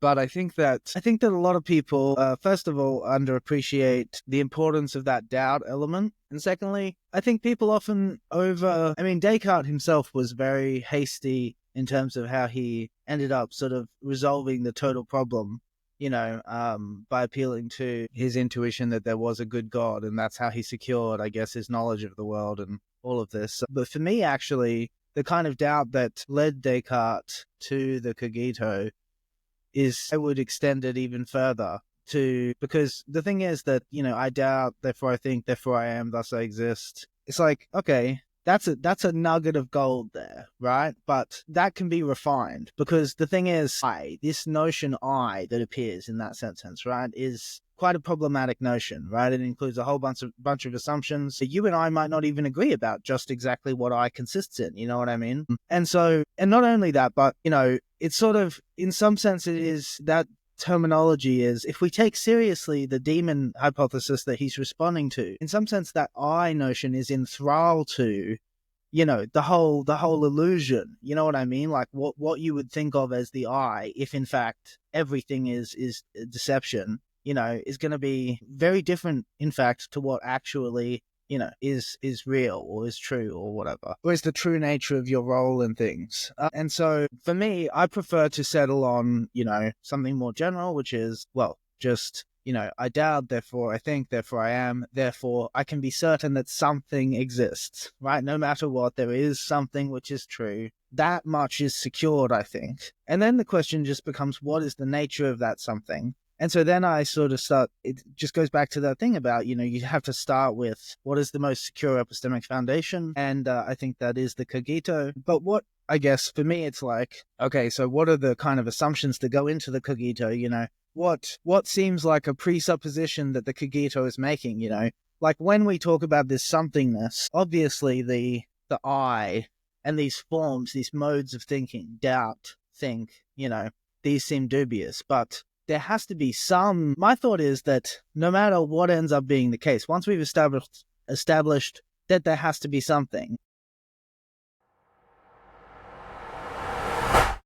But I think that a lot of people, first of all, underappreciate the importance of that doubt element. And secondly, I think people often Descartes himself was very hasty in terms of how he ended up sort of resolving the total problem, by appealing to his intuition that there was a good God, and that's how he secured, I guess, his knowledge of the world and all of this. But for me, actually, the kind of doubt that led Descartes to the cogito is, I would extend it even further because the thing is that, I doubt, therefore I think, therefore I am, thus I exist. It's like, okay, that's a nugget of gold there, right? But that can be refined, because the thing is, this notion I that appears in that sentence, right, is quite a problematic notion, right? It includes a whole bunch of assumptions that you and I might not even agree about just exactly what I consists in, you know what I mean? And not only that, but, it's sort of, in some sense, it is that terminology is, if we take seriously the demon hypothesis that he's responding to, in some sense that I notion is in thrall to, the whole illusion, you know what I mean? Like what you would think of as the I, if in fact everything is deception, is going to be very different, in fact, to what actually, is real or is true or whatever, or is the true nature of your role in things. And so for me, I prefer to settle on, something more general, which is, well, just, I doubt, therefore I think, therefore I am, therefore I can be certain that something exists, right? No matter what, there is something which is true. That much is secured, I think. And then the question just becomes, what is the nature of that something? And so then I sort of start, it just goes back to that thing about, you have to start with what is the most secure epistemic foundation. And I think that is the cogito. But what, I guess, for me, it's like, okay, so what are the kind of assumptions that go into the cogito, What seems like a presupposition that the cogito is making, Like when we talk about this somethingness, obviously the I and these forms, these modes of thinking, doubt, think, these seem dubious, but there has to be some. My thought is that no matter what ends up being the case, once we've established that there has to be something,